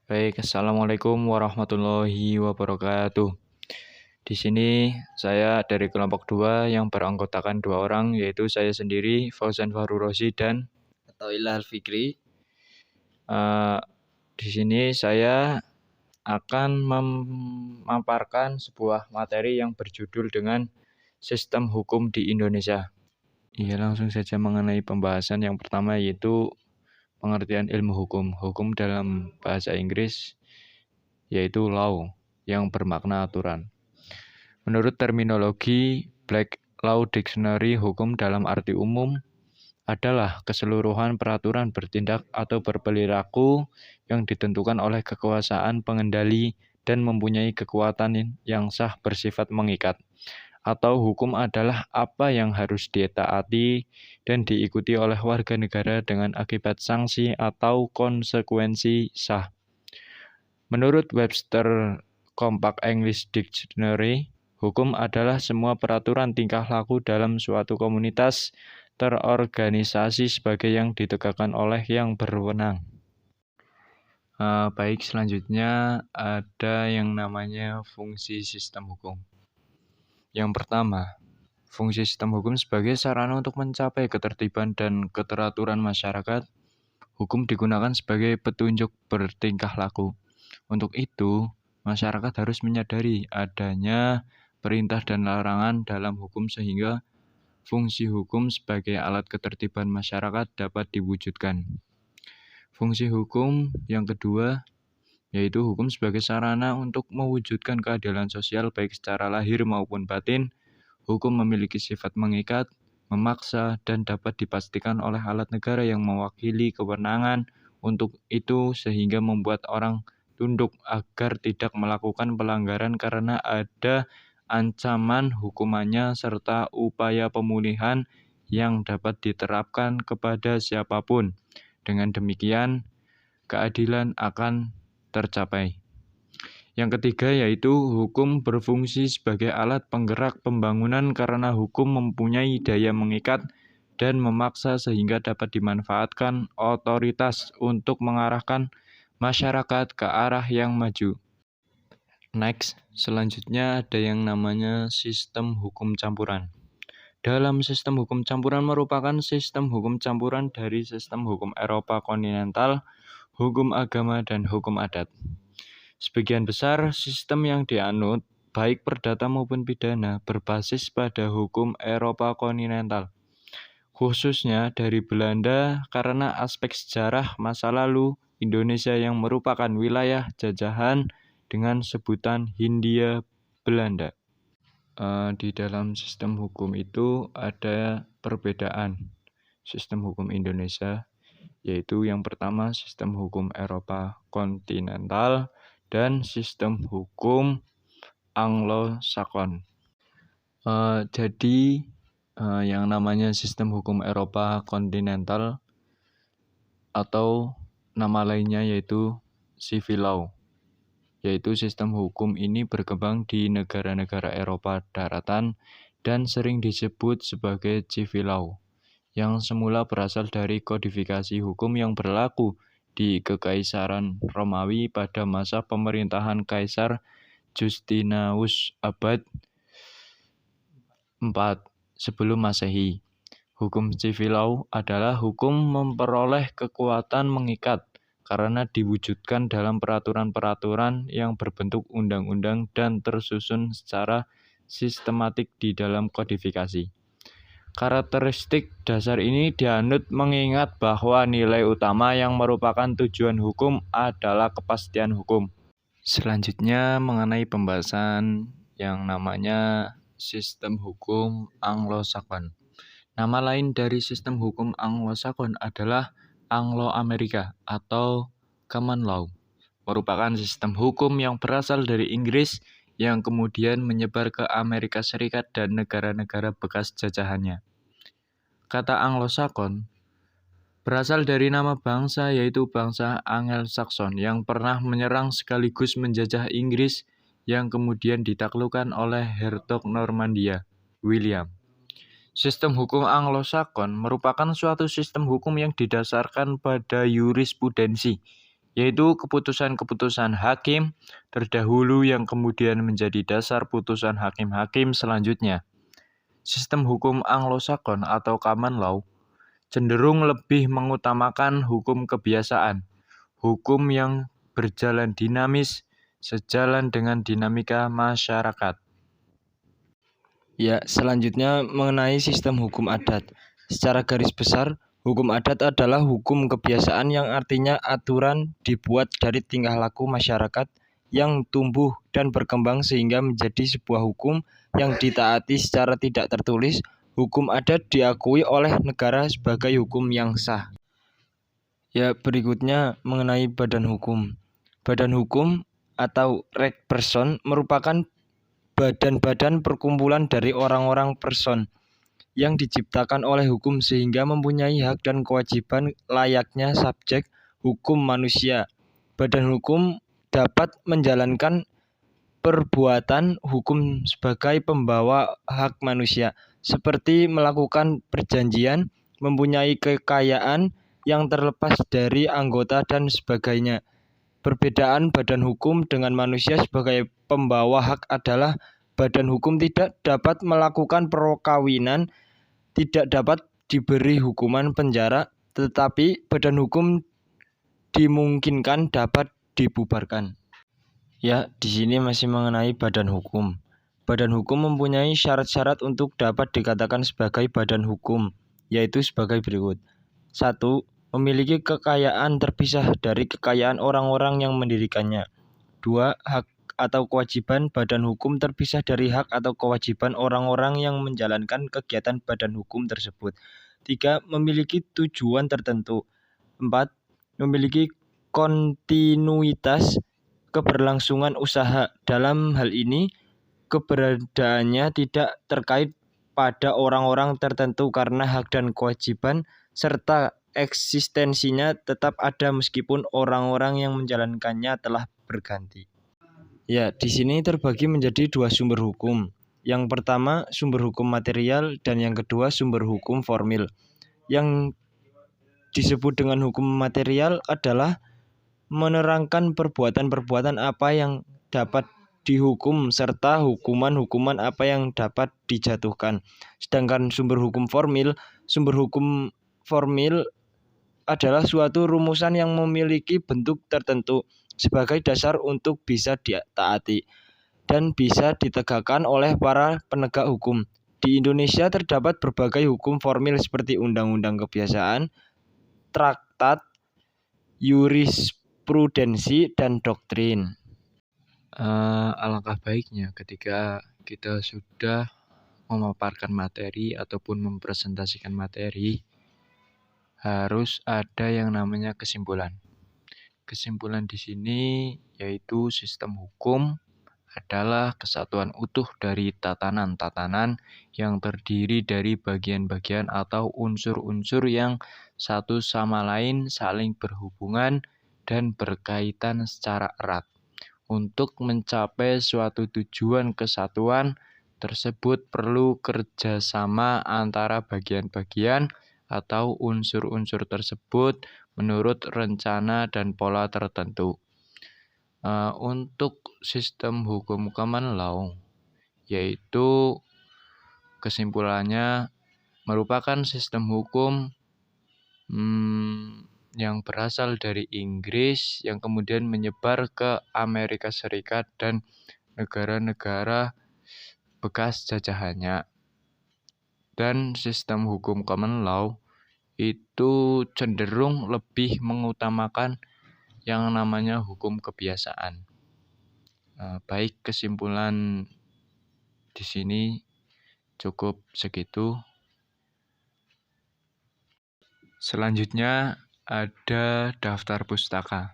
Baik, Assalamualaikum warahmatullahi wabarakatuh. Di sini saya dari kelompok 2 yang beranggotakan 2 orang, yaitu saya sendiri, Fauzan Fahru Rozi, dan Ilham Fikri. eh, di sini saya akan memaparkan sebuah materi yang berjudul dengan Sistem Hukum di Indonesia. Iya, langsung saja mengenai pembahasan yang pertama, yaitu pengertian ilmu hukum. Hukum dalam bahasa Inggris yaitu law, yang bermakna aturan. Menurut terminologi Black Law Dictionary, hukum dalam arti umum adalah keseluruhan peraturan bertindak atau berperilaku yang ditentukan oleh kekuasaan pengendali dan mempunyai kekuatan yang sah bersifat mengikat. Atau hukum adalah apa yang harus ditaati dan diikuti oleh warga negara dengan akibat sanksi atau konsekuensi sah. Menurut Webster Compact English Dictionary, hukum adalah semua peraturan tingkah laku dalam suatu komunitas terorganisasi sebagai yang ditegakkan oleh yang berwenang. Baik, selanjutnya ada yang namanya fungsi sistem hukum. Yang pertama, fungsi sistem hukum sebagai sarana untuk mencapai ketertiban dan keteraturan masyarakat. Hukum digunakan sebagai petunjuk bertingkah laku. Untuk itu, masyarakat harus menyadari adanya perintah dan larangan dalam hukum sehingga fungsi hukum sebagai alat ketertiban masyarakat dapat diwujudkan. Fungsi hukum yang kedua yaitu hukum sebagai sarana untuk mewujudkan keadilan sosial baik secara lahir maupun batin. Hukum memiliki sifat mengikat, memaksa, dan dapat dipastikan oleh alat negara yang mewakili kewenangan untuk itu sehingga membuat orang tunduk agar tidak melakukan pelanggaran karena ada ancaman hukumannya serta upaya pemulihan yang dapat diterapkan kepada siapapun. Dengan demikian, keadilan akan tercapai. Yang ketiga yaitu hukum berfungsi sebagai alat penggerak pembangunan karena hukum mempunyai daya mengikat dan memaksa sehingga dapat dimanfaatkan otoritas untuk mengarahkan masyarakat ke arah yang maju. Next, selanjutnya ada yang namanya sistem hukum campuran. Dalam sistem hukum campuran merupakan sistem hukum campuran dari sistem hukum Eropa kontinental, hukum agama, dan hukum adat. Sebagian besar sistem yang dianut, baik perdata maupun pidana, berbasis pada hukum Eropa kontinental, khususnya dari Belanda karena aspek sejarah masa lalu Indonesia yang merupakan wilayah jajahan dengan sebutan Hindia Belanda. Di dalam sistem hukum itu ada perbedaan sistem hukum Indonesia, yaitu yang pertama sistem hukum Eropa kontinental dan sistem hukum Anglo-Sakson. Jadi yang namanya sistem hukum Eropa kontinental atau nama lainnya yaitu civil law, yaitu sistem hukum ini berkembang di negara-negara Eropa daratan dan sering disebut sebagai civil law, yang semula berasal dari kodifikasi hukum yang berlaku di Kekaisaran Romawi pada masa pemerintahan Kaisar Justinus abad 4 sebelum Masehi. Hukum civil law adalah hukum memperoleh kekuatan mengikat karena diwujudkan dalam peraturan-peraturan yang berbentuk undang-undang dan tersusun secara sistematik di dalam kodifikasi. Karakteristik dasar ini dianut mengingat bahwa nilai utama yang merupakan tujuan hukum adalah kepastian hukum. Selanjutnya mengenai pembahasan yang namanya sistem hukum Anglo-Sakson. Nama lain dari sistem hukum Anglo-Sakson adalah Anglo-Amerika atau Common Law, merupakan sistem hukum yang berasal dari Inggris yang kemudian menyebar ke Amerika Serikat dan negara-negara bekas jajahannya. Kata Anglo-Sakson berasal dari nama bangsa yaitu bangsa Angel-Sakson yang pernah menyerang sekaligus menjajah Inggris yang kemudian ditaklukkan oleh Hertog Normandia, William. Sistem hukum Anglo-Sakson merupakan suatu sistem hukum yang didasarkan pada jurisprudensi yaitu keputusan-keputusan hakim terdahulu yang kemudian menjadi dasar putusan hakim-hakim selanjutnya. Sistem hukum Anglo-Saxon atau common law cenderung lebih mengutamakan hukum kebiasaan, hukum yang berjalan dinamis sejalan dengan dinamika masyarakat. Ya, selanjutnya mengenai sistem hukum adat. Secara garis besar, hukum adat adalah hukum kebiasaan yang artinya aturan dibuat dari tingkah laku masyarakat yang tumbuh dan berkembang sehingga menjadi sebuah hukum yang ditaati secara tidak tertulis. Hukum adat diakui oleh negara sebagai hukum yang sah. Ya, berikutnya mengenai badan hukum. Badan hukum atau Rechtsperson merupakan badan-badan perkumpulan dari orang-orang person yang diciptakan oleh hukum sehingga mempunyai hak dan kewajiban layaknya subjek hukum manusia. Badan hukum dapat menjalankan perbuatan hukum sebagai pembawa hak manusia, seperti melakukan perjanjian, mempunyai kekayaan yang terlepas dari anggota dan sebagainya. Perbedaan badan hukum dengan manusia sebagai pembawa hak adalah badan hukum tidak dapat melakukan perkawinan, tidak dapat diberi hukuman penjara, tetapi badan hukum dimungkinkan dapat dibubarkan. Ya, di sini masih mengenai badan hukum. Badan hukum mempunyai syarat-syarat untuk dapat dikatakan sebagai badan hukum, yaitu sebagai berikut. 1. Memiliki kekayaan terpisah dari kekayaan orang-orang yang mendirikannya. 2. Hak atau kewajiban badan hukum terpisah dari hak atau kewajiban orang-orang yang menjalankan kegiatan badan hukum tersebut. 3. Memiliki tujuan tertentu. 4. Memiliki kontinuitas keberlangsungan usaha. Dalam hal ini, keberadaannya tidak terkait pada orang-orang tertentu karena hak dan kewajiban serta eksistensinya tetap ada meskipun orang-orang yang menjalankannya telah berganti. Ya, di sini terbagi menjadi dua sumber hukum. Yang pertama sumber hukum material dan yang kedua sumber hukum formil. Yang disebut dengan hukum material adalah menerangkan perbuatan-perbuatan apa yang dapat dihukum serta hukuman-hukuman apa yang dapat dijatuhkan. Sedangkan sumber hukum formil adalah suatu rumusan yang memiliki bentuk tertentu sebagai dasar untuk bisa ditaati dan bisa ditegakkan oleh para penegak hukum. Di Indonesia terdapat berbagai hukum formil seperti undang-undang kebiasaan, traktat, jurisprudensi, dan doktrin. Alangkah baiknya ketika kita sudah memaparkan materi ataupun mempresentasikan materi, harus ada yang namanya kesimpulan. Kesimpulan di sini yaitu sistem hukum adalah kesatuan utuh dari tatanan-tatanan yang terdiri dari bagian-bagian atau unsur-unsur yang satu sama lain saling berhubungan dan berkaitan secara erat. Untuk mencapai suatu tujuan kesatuan tersebut perlu kerjasama antara bagian-bagian atau unsur-unsur tersebut menurut rencana dan pola tertentu. Untuk sistem hukum common law, yaitu kesimpulannya merupakan sistem hukum yang berasal dari Inggris yang kemudian menyebar ke Amerika Serikat dan negara-negara bekas jajahannya. Dan sistem hukum common law itu cenderung lebih mengutamakan yang namanya hukum kebiasaan. Baik, kesimpulan di sini cukup segitu. Selanjutnya ada daftar pustaka.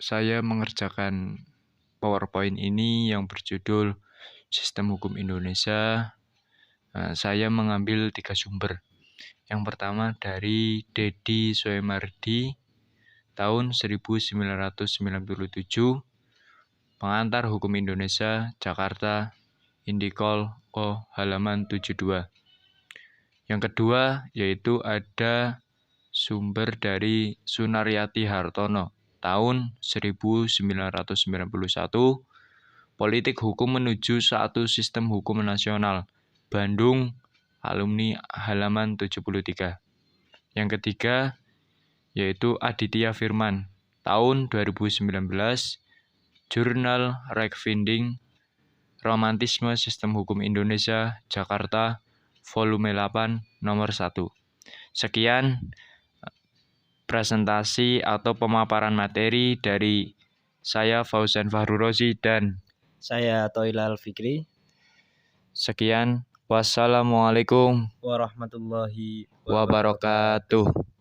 Saya mengerjakan PowerPoint ini yang berjudul Sistem Hukum Indonesia. Saya mengambil 3 sumber. Yang pertama dari Dedi Soemardi tahun 1997, Pengantar Hukum Indonesia, Jakarta, Indikol, halaman 72. Yang kedua yaitu ada Sumber dari Sunaryati Hartono, tahun 1991, Politik Hukum Menuju Satu Sistem Hukum Nasional, Bandung, alumni halaman 73. Yang ketiga, yaitu Aditya Firman, tahun 2019, Jurnal Rekvinding, Romantisme Sistem Hukum Indonesia, Jakarta, volume 8, nomor 1. Sekian presentasi atau pemaparan materi dari saya Fauzan Fahrurozi dan Saya Toilal Fikri. Sekian, wassalamualaikum Warahmatullahi wabarakatuh.